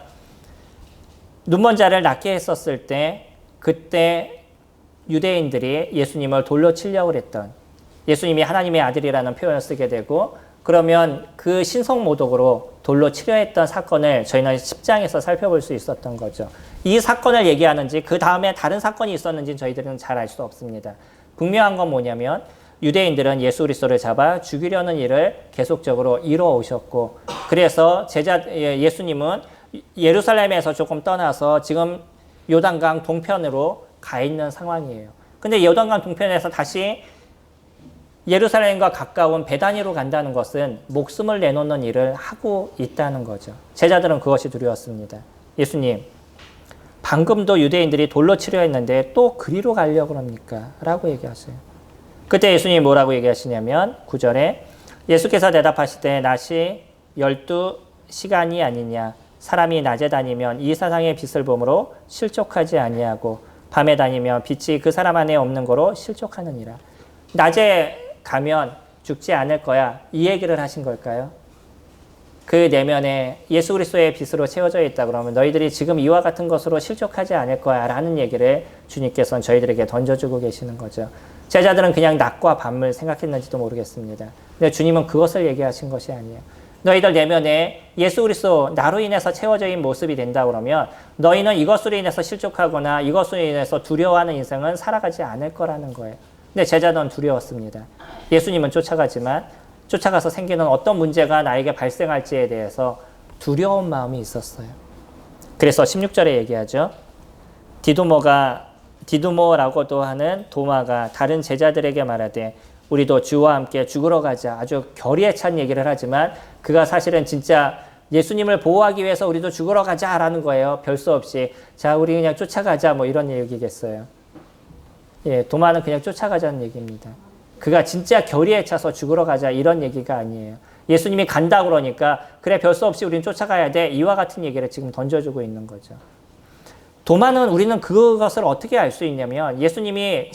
눈먼 자를 낫게 했었을 때 그때 유대인들이 예수님을 돌로 치려고 했던, 예수님이 하나님의 아들이라는 표현을 쓰게 되고 그러면 그 신성모독으로 돌로 치려 했던 사건을 저희는 10장에서 살펴볼 수 있었던 거죠. 이 사건을 얘기하는지 그 다음에 다른 사건이 있었는지 저희들은 잘 알 수 없습니다. 분명한 건 뭐냐면 유대인들은 예수 그리스도를 잡아 죽이려는 일을 계속적으로 이뤄오셨고 그래서 예수님은 예루살렘에서 조금 떠나서 지금 요단강 동편으로 가 있는 상황이에요. 근데 요단강 동편에서 다시 예루살렘과 가까운 베다니로 간다는 것은 목숨을 내놓는 일을 하고 있다는 거죠. 제자들은 그것이 두려웠습니다. 예수님, 방금도 유대인들이 돌로 치려 했는데 또 그리로 가려고 합니까? 라고 얘기하세요. 그때 예수님이 뭐라고 얘기하시냐면 9절에 예수께서 대답하시되 낮이 12시간이 아니냐. 사람이 낮에 다니면 이 세상의 빛을 보므로 실족하지 아니하고 밤에 다니면 빛이 그 사람 안에 없는 거로 실족하느니라. 낮에 가면 죽지 않을 거야. 이 얘기를 하신 걸까요? 그 내면에 예수 그리스도의 빛으로 채워져 있다 그러면 너희들이 지금 이와 같은 것으로 실족하지 않을 거야 라는 얘기를 주님께서는 저희들에게 던져주고 계시는 거죠. 제자들은 그냥 낮과 밤을 생각했는지도 모르겠습니다. 근데 주님은 그것을 얘기하신 것이 아니에요. 너희들 내면에 예수 그리스도 나로 인해서 채워져 있는 모습이 된다 그러면 너희는 이것으로 인해서 실족하거나 이것으로 인해서 두려워하는 인생은 살아가지 않을 거라는 거예요. 근데 제자들은 두려웠습니다. 예수님은 쫓아가지만 쫓아가서 생기는 어떤 문제가 나에게 발생할지에 대해서 두려운 마음이 있었어요. 그래서 16절에 얘기하죠. 디두모라고도 하는 도마가 다른 제자들에게 말하되 우리도 주와 함께 죽으러 가자. 아주 결의에 찬 얘기를 하지만 그가 사실은 진짜 예수님을 보호하기 위해서 우리도 죽으러 가자라는 거예요. 별 수 없이. 자, 우리 그냥 쫓아가자 뭐 이런 얘기겠어요. 예, 도마는 그냥 쫓아가자는 얘기입니다. 그가 진짜 결의에 차서 죽으러 가자 이런 얘기가 아니에요. 예수님이 간다 그러니까 그래 별 수 없이 우리는 쫓아가야 돼. 이와 같은 얘기를 지금 던져주고 있는 거죠. 도마는 우리는 그것을 어떻게 알 수 있냐면 예수님이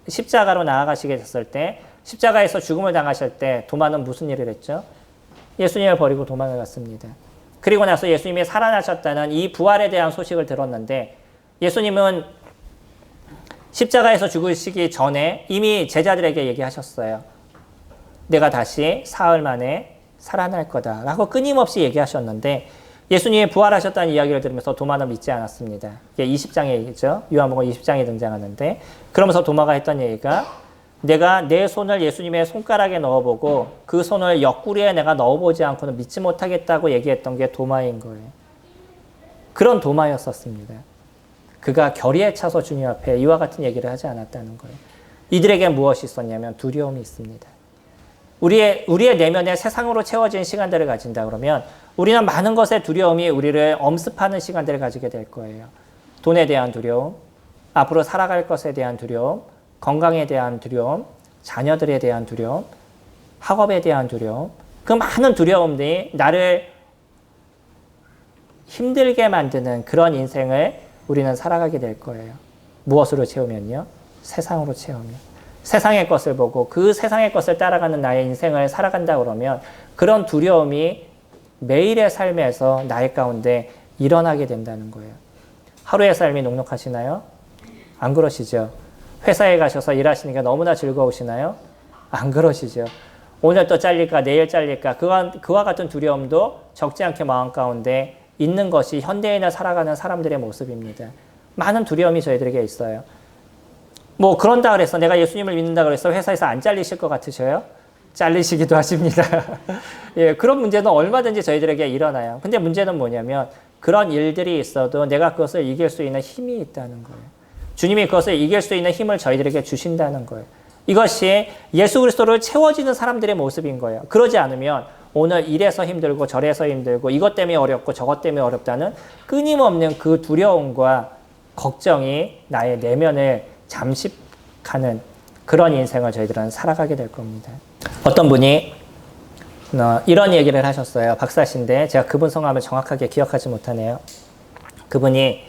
십자가로 나아가시게 됐을 때 십자가에서 죽음을 당하실 때 도마는 무슨 일을 했죠? 예수님을 버리고 도망을 갔습니다. 그리고 나서 예수님이 살아나셨다는 이 부활에 대한 소식을 들었는데 예수님은 십자가에서 죽으시기 전에 이미 제자들에게 얘기하셨어요. 내가 다시 사흘 만에 살아날 거다 라고 끊임없이 얘기하셨는데 예수님이 부활하셨다는 이야기를 들으면서 도마는 믿지 않았습니다. 이게 20장의 얘기죠. 요한복음 20장에 등장하는데 그러면서 도마가 했던 얘기가 내가 내 손을 예수님의 손가락에 넣어보고 그 손을 옆구리에 내가 넣어보지 않고는 믿지 못하겠다고 얘기했던 게 도마인 거예요. 그런 도마였었습니다. 그가 결의에 차서 주님 앞에 이와 같은 얘기를 하지 않았다는 거예요. 이들에게 무엇이 있었냐면 두려움이 있습니다. 우리의 내면에 세상으로 채워진 시간들을 가진다 그러면 우리는 많은 것의 두려움이 우리를 엄습하는 시간들을 가지게 될 거예요. 돈에 대한 두려움, 앞으로 살아갈 것에 대한 두려움, 건강에 대한 두려움, 자녀들에 대한 두려움, 학업에 대한 두려움, 그 많은 두려움들이 나를 힘들게 만드는 그런 인생을 우리는 살아가게 될 거예요. 무엇으로 채우면요? 세상으로 채우면. 세상의 것을 보고 그 세상의 것을 따라가는 나의 인생을 살아간다 그러면 그런 두려움이 매일의 삶에서 나의 가운데 일어나게 된다는 거예요. 하루의 삶이 녹록하시나요? 안 그러시죠? 회사에 가셔서 일하시는 게 너무나 즐거우시나요? 안 그러시죠? 오늘 또 잘릴까 내일 잘릴까 그와 같은 두려움도 적지 않게 마음 가운데 있는 것이 현대인을 살아가는 사람들의 모습입니다. 많은 두려움이 저희들에게 있어요. 뭐 그런다 그래서 내가 예수님을 믿는다 그래서 회사에서 안 잘리실 것 같으셔요? 잘리시기도 하십니다. 예, 그런 문제는 얼마든지 저희들에게 일어나요. 근데 문제는 뭐냐면 그런 일들이 있어도 내가 그것을 이길 수 있는 힘이 있다는 거예요. 주님이 그것을 이길 수 있는 힘을 저희들에게 주신다는 거예요. 이것이 예수 그리스도를 채워지는 사람들의 모습인 거예요. 그러지 않으면 오늘 이래서 힘들고 저래서 힘들고 이것 때문에 어렵고 저것 때문에 어렵다는 끊임없는 그 두려움과 걱정이 나의 내면을 잠식하는 그런 인생을 저희들은 살아가게 될 겁니다. 어떤 분이 이런 얘기를 하셨어요. 박사신데 제가 그분 성함을 정확하게 기억하지 못하네요. 그분이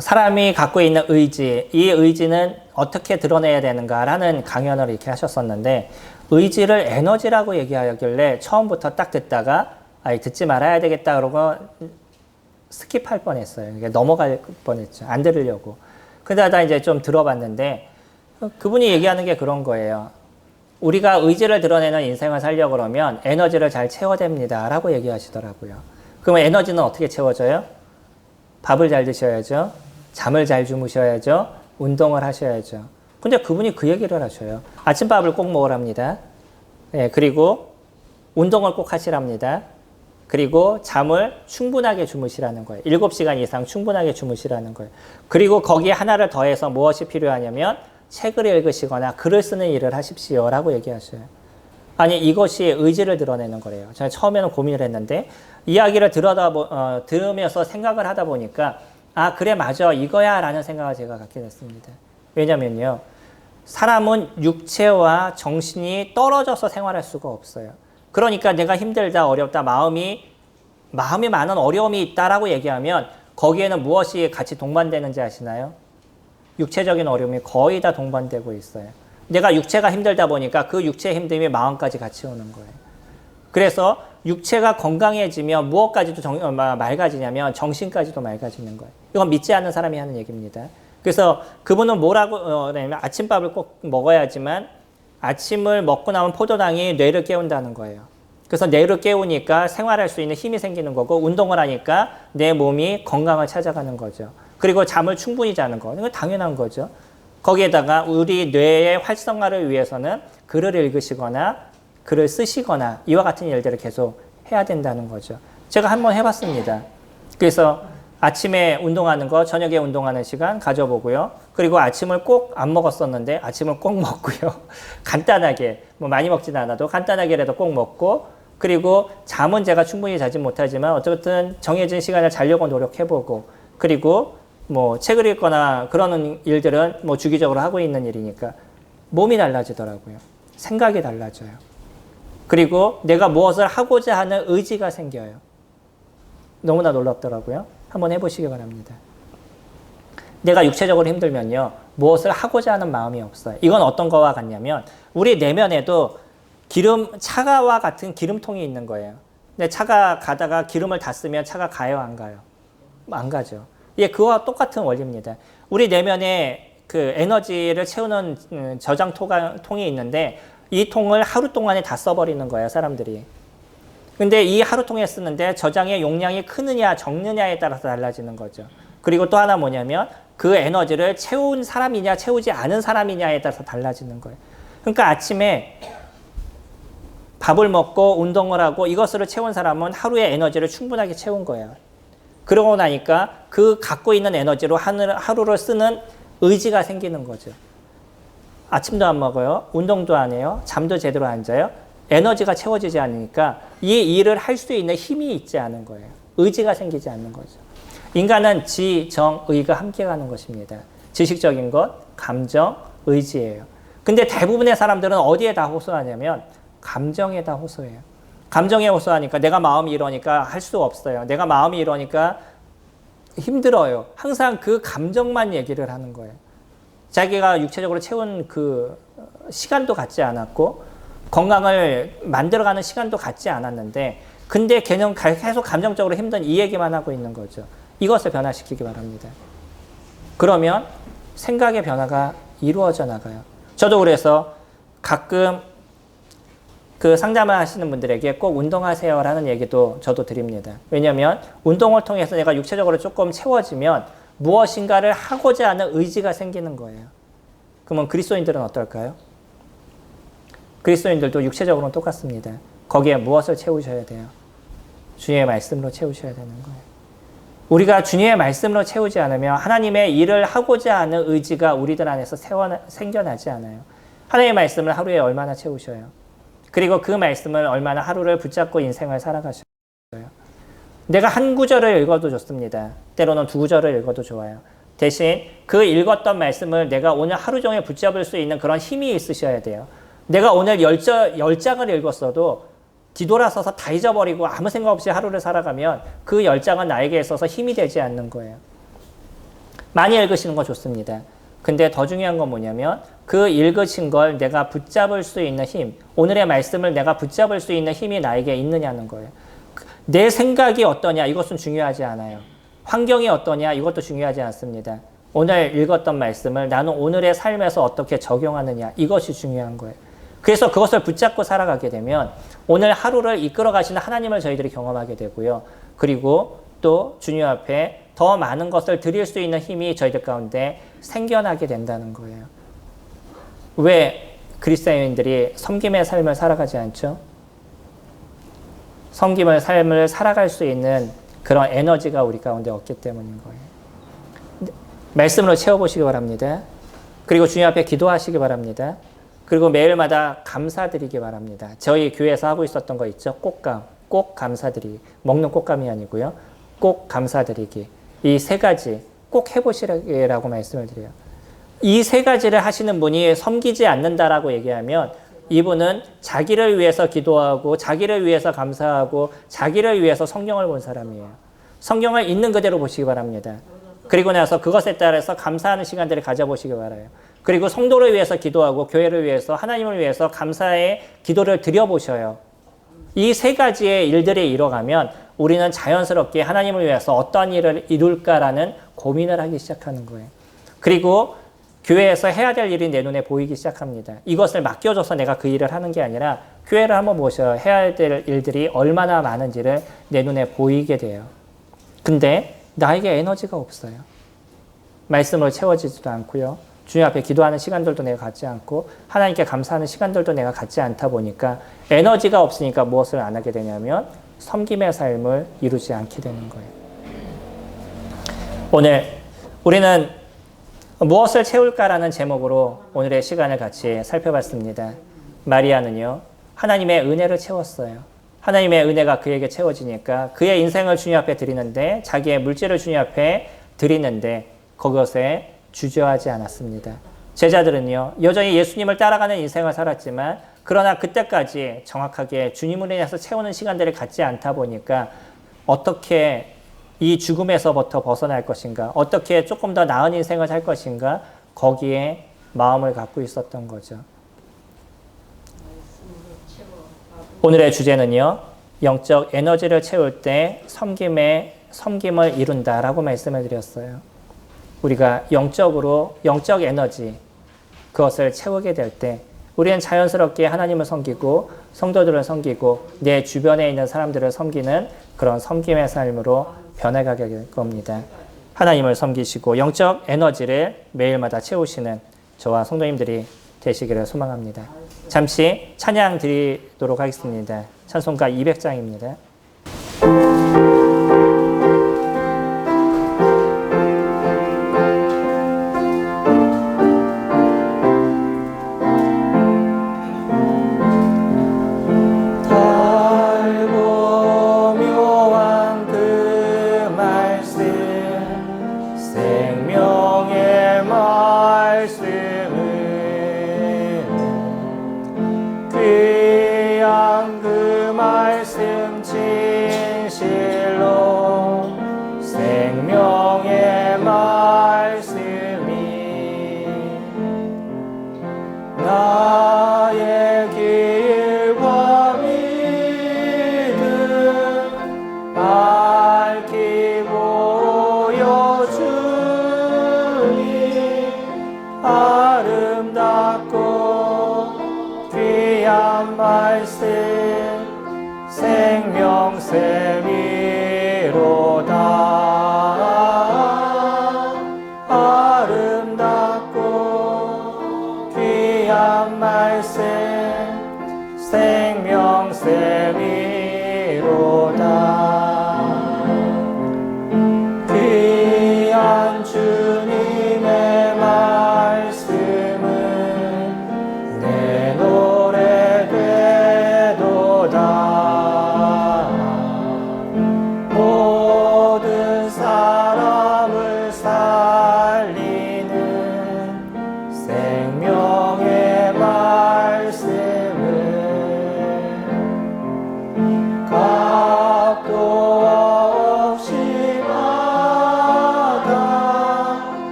사람이 갖고 있는 의지, 이 의지는 어떻게 드러내야 되는가라는 강연을 이렇게 하셨었는데 의지를 에너지라고 얘기하길래 처음부터 딱 듣다가 듣지 말아야 되겠다 그러고 스킵할 뻔했어요. 넘어갈 뻔했죠. 안 들으려고. 그러다 이제 좀 들어봤는데 그분이 얘기하는 게 그런 거예요. 우리가 의지를 드러내는 인생을 살려고 그러면 에너지를 잘 채워야 됩니다. 라고 얘기하시더라고요. 그러면 에너지는 어떻게 채워져요? 밥을 잘 드셔야죠. 잠을 잘 주무셔야죠. 운동을 하셔야죠. 근데 그분이 그 얘기를 하셔요. 아침밥을 꼭 먹으랍니다. 예, 그리고 운동을 꼭 하시랍니다. 그리고 잠을 충분하게 주무시라는 거예요. 7시간 이상 충분하게 주무시라는 거예요. 그리고 거기에 하나를 더해서 무엇이 필요하냐면 책을 읽으시거나 글을 쓰는 일을 하십시오라고 얘기하셔요. 아니 이것이 의지를 드러내는 거래요. 제가 처음에는 고민을 했는데 이야기를 들으면서 생각을 하다 보니까 아 그래 맞아 이거야 라는 생각을 제가 갖게 됐습니다. 왜냐면요. 사람은 육체와 정신이 떨어져서 생활할 수가 없어요. 그러니까 내가 힘들다 어렵다 마음이 많은 어려움이 있다라고 얘기하면 거기에는 무엇이 같이 동반되는지 아시나요? 육체적인 어려움이 거의 다 동반되고 있어요. 내가 육체가 힘들다 보니까 그 육체의 힘듦이 마음까지 같이 오는 거예요. 그래서 육체가 건강해지면 무엇까지도 맑아지냐면 정신까지도 맑아지는 거예요. 이건 믿지 않는 사람이 하는 얘기입니다. 그래서 그분은 뭐라고 하냐면 아침밥을 꼭 먹어야지만 아침을 먹고 나면 포도당이 뇌를 깨운다는 거예요. 그래서 뇌를 깨우니까 생활할 수 있는 힘이 생기는 거고 운동을 하니까 내 몸이 건강을 찾아가는 거죠. 그리고 잠을 충분히 자는 거. 이건 당연한 거죠. 거기에다가 우리 뇌의 활성화를 위해서는 글을 읽으시거나 글을 쓰시거나 이와 같은 일들을 계속 해야 된다는 거죠. 제가 한번 해봤습니다. 그래서 아침에 운동하는 거, 저녁에 운동하는 시간 가져보고요. 그리고 아침을 꼭 안 먹었었는데 아침을 꼭 먹고요. 간단하게, 뭐 많이 먹지는 않아도 간단하게라도 꼭 먹고 그리고 잠은 제가 충분히 자진 못하지만 어쨌든 정해진 시간을 자려고 노력해보고 그리고 뭐 책을 읽거나 그러는 일들은 뭐 주기적으로 하고 있는 일이니까 몸이 달라지더라고요. 생각이 달라져요. 그리고 내가 무엇을 하고자 하는 의지가 생겨요. 너무나 놀랍더라고요. 한번 해보시기 바랍니다. 내가 육체적으로 힘들면요. 무엇을 하고자 하는 마음이 없어요. 이건 어떤 거와 같냐면 우리 내면에도 차가와 같은 기름통이 있는 거예요. 근데 차가 가다가 기름을 다 쓰면 차가 가요, 안 가요? 안 가죠. 예, 그와 똑같은 원리입니다. 우리 내면에 그 에너지를 채우는 저장통이 있는데 이 통을 하루 동안에 다 써버리는 거예요, 사람들이. 근데 이 하루통에 쓰는데 저장의 용량이 크느냐 적느냐에 따라서 달라지는 거죠. 그리고 또 하나 뭐냐면 그 에너지를 채운 사람이냐 채우지 않은 사람이냐에 따라서 달라지는 거예요. 그러니까 아침에 밥을 먹고 운동을 하고 이것으로 채운 사람은 하루의 에너지를 충분하게 채운 거예요. 그러고 나니까 그 갖고 있는 에너지로 하루를 쓰는 의지가 생기는 거죠. 아침도 안 먹어요. 운동도 안 해요. 잠도 제대로 안 자요. 에너지가 채워지지 않으니까 이 일을 할 수 있는 힘이 있지 않은 거예요. 의지가 생기지 않는 거죠. 인간은 지, 정, 의가 함께 가는 것입니다. 지식적인 것, 감정, 의지예요. 근데 대부분의 사람들은 어디에 다 호소하냐면 감정에 다 호소해요. 감정에 호소하니까 내가 마음이 이러니까 할 수 없어요. 내가 마음이 이러니까 힘들어요. 항상 그 감정만 얘기를 하는 거예요. 자기가 육체적으로 채운 그 시간도 갖지 않았고 건강을 만들어가는 시간도 갖지 않았는데 근데 걔는 계속 감정적으로 힘든 이 얘기만 하고 있는 거죠. 이것을 변화시키기 바랍니다. 그러면 생각의 변화가 이루어져 나가요. 저도 그래서 가끔 그 상담을 하시는 분들에게 꼭 운동하세요라는 얘기도 저도 드립니다. 왜냐하면 운동을 통해서 내가 육체적으로 조금 채워지면 무엇인가를 하고자 하는 의지가 생기는 거예요. 그러면 그리스도인들은 어떨까요? 그리스도인들도 육체적으로는 똑같습니다. 거기에 무엇을 채우셔야 돼요? 주님의 말씀으로 채우셔야 되는 거예요. 우리가 주님의 말씀으로 채우지 않으면 하나님의 일을 하고자 하는 의지가 우리들 안에서 생겨나지 않아요. 하나님의 말씀을 하루에 얼마나 채우셔요? 그리고 그 말씀을 얼마나 하루를 붙잡고 인생을 살아가셔요? 내가 한 구절을 읽어도 좋습니다. 때로는 두 구절을 읽어도 좋아요. 대신 그 읽었던 말씀을 내가 오늘 하루 종일 붙잡을 수 있는 그런 힘이 있으셔야 돼요. 내가 오늘 10장을 읽었어도 뒤돌아서서 다 잊어버리고 아무 생각 없이 하루를 살아가면 그 10장은 나에게 있어서 힘이 되지 않는 거예요. 많이 읽으시는 건 좋습니다. 근데 더 중요한 건 뭐냐면 그 읽으신 걸 내가 붙잡을 수 있는 힘, 오늘의 말씀을 내가 붙잡을 수 있는 힘이 나에게 있느냐는 거예요. 내 생각이 어떠냐 이것은 중요하지 않아요. 환경이 어떠냐 이것도 중요하지 않습니다. 오늘 읽었던 말씀을 나는 오늘의 삶에서 어떻게 적용하느냐 이것이 중요한 거예요. 그래서 그것을 붙잡고 살아가게 되면 오늘 하루를 이끌어 가시는 하나님을 저희들이 경험하게 되고요. 그리고 또 주님 앞에 더 많은 것을 드릴 수 있는 힘이 저희들 가운데 생겨나게 된다는 거예요. 왜 그리스도인들이 섬김의 삶을 살아가지 않죠? 섬김의 삶을 살아갈 수 있는 그런 에너지가 우리 가운데 없기 때문인 거예요. 말씀으로 채워보시기 바랍니다. 그리고 주님 앞에 기도하시기 바랍니다. 그리고 매일마다 감사드리기 바랍니다. 저희 교회에서 하고 있었던 거 있죠? 꽃감, 꼭 감사드리기. 먹는 꽃감이 아니고요. 꼭 감사드리기. 이 세 가지 꼭 해보시라고 말씀을 드려요. 이 세 가지를 하시는 분이 섬기지 않는다라고 얘기하면 이분은 자기를 위해서 기도하고 자기를 위해서 감사하고 자기를 위해서 성경을 본 사람이에요. 성경을 있는 그대로 보시기 바랍니다. 그리고 나서 그것에 따라서 감사하는 시간들을 가져보시기 바라요. 그리고 성도를 위해서 기도하고 교회를 위해서 하나님을 위해서 감사의 기도를 드려보셔요. 이 세 가지의 일들이 이뤄가면 우리는 자연스럽게 하나님을 위해서 어떤 일을 이룰까라는 고민을 하기 시작하는 거예요. 그리고 교회에서 해야 될 일이 내 눈에 보이기 시작합니다. 이것을 맡겨줘서 내가 그 일을 하는 게 아니라 교회를 한번 보셔야 해야 될 일들이 얼마나 많은지를 내 눈에 보이게 돼요. 근데 나에게 에너지가 없어요. 말씀으로 채워지지도 않고요. 주님 앞에 기도하는 시간들도 내가 갖지 않고 하나님께 감사하는 시간들도 내가 갖지 않다 보니까 에너지가 없으니까 무엇을 안 하게 되냐면 섬김의 삶을 이루지 않게 되는 거예요. 오늘 우리는 무엇을 채울까라는 제목으로 오늘의 시간을 같이 살펴봤습니다. 마리아는요, 하나님의 은혜를 채웠어요. 하나님의 은혜가 그에게 채워지니까 그의 인생을 주님 앞에 드리는데 자기의 물질을 주님 앞에 드리는데 그것에 주저하지 않았습니다. 제자들은요, 여전히 예수님을 따라가는 인생을 살았지만 그러나 그때까지 정확하게 주님을 인해서 채우는 시간들을 갖지 않다 보니까 어떻게 이 죽음에서부터 벗어날 것인가, 어떻게 조금 더 나은 인생을 살 것인가, 거기에 마음을 갖고 있었던 거죠. 오늘의 주제는요, 영적 에너지를 채울 때 섬김을 이룬다라고 말씀을 드렸어요. 우리가 영적 에너지, 그것을 채우게 될 때 우리는 자연스럽게 하나님을 섬기고 성도들을 섬기고 내 주변에 있는 사람들을 섬기는 그런 섬김의 삶으로 변해가게 될 겁니다. 하나님을 섬기시고 영적 에너지를 매일마다 채우시는 저와 성도님들이 되시기를 소망합니다. 잠시 찬양 드리도록 하겠습니다. 찬송가 200장입니다.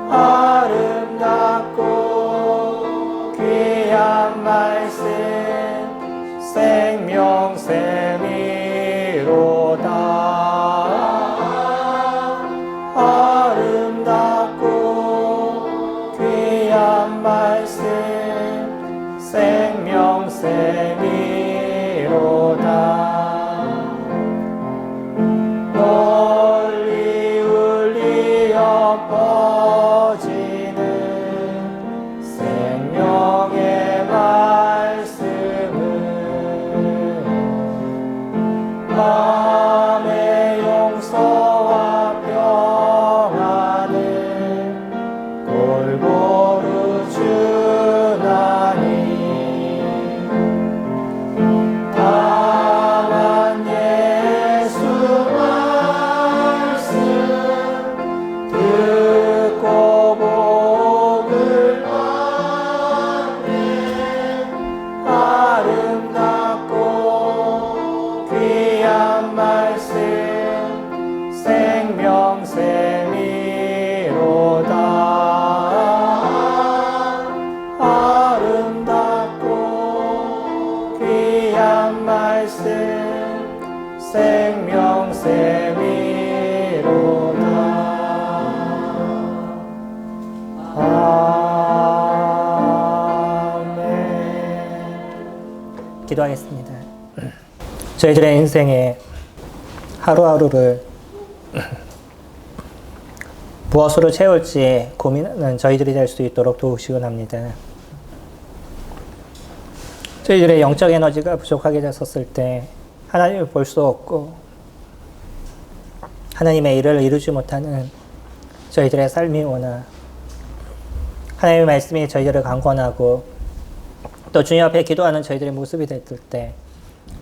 아름답고 귀한 말씀 생명샘이로다. 아름답고 귀한 말씀 생명샘이로다. 널리 울리어 퍼지는 생명의 말씀은 마음의 용서와 평안을 골고루 주나니 다만 예수 말씀 듣고 복을 받네. 아름답고 귀한 말씀 생명샘이로다. 아름답고 귀한 말씀 생명샘이로다. 아멘. 기도하겠습니다. 저희들의 인생에 하루하루를 무엇으로 채울지 고민하는 저희들이 될 수 있도록 도우시곤 합니다. 저희들의 영적 에너지가 부족하게 됐었을 때 하나님을 볼 수 없고 하나님의 일을 이루지 못하는 저희들의 삶이 오나 하나님의 말씀이 저희들을 강권하고 또 주님 앞에 기도하는 저희들의 모습이 됐을 때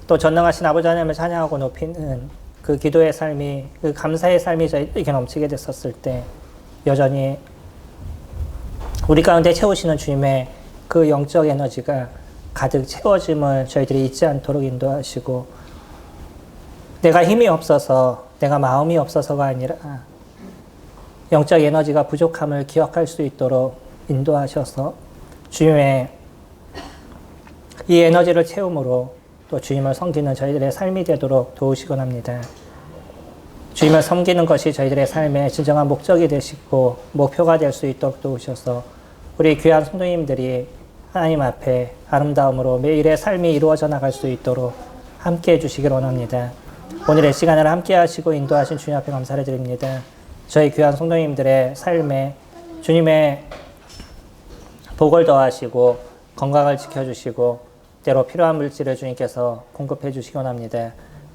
또 전능하신 아버지 하나님을 찬양하고 높이는 그 기도의 삶이, 그 감사의 삶이 저희에게 넘치게 됐었을 때 여전히 우리 가운데 채우시는 주님의 그 영적 에너지가 가득 채워짐을 저희들이 잊지 않도록 인도하시고 내가 힘이 없어서, 내가 마음이 없어서가 아니라 영적 에너지가 부족함을 기억할 수 있도록 인도하셔서 주님의 이 에너지를 채움으로 또 주님을 섬기는 저희들의 삶이 되도록 도우시곤 합니다. 주님을 섬기는 것이 저희들의 삶의 진정한 목적이 되시고 목표가 될 수 있도록 도우셔서 우리 귀한 성도님들이 하나님 앞에 아름다움으로 매일의 삶이 이루어져 나갈 수 있도록 함께 해주시길 원합니다. 오늘의 시간을 함께 하시고 인도하신 주님 앞에 감사를 드립니다. 저희 귀한 성도님들의 삶에 주님의 복을 더하시고 건강을 지켜주시고 때로 필요한 물질을 주님께서 공급해 주시기 원합니다.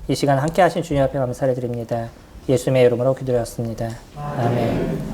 이 시간 함께 하신 주님 앞에 감사를 드립니다. 예수님의 이름으로 기도드렸습니다. 아멘.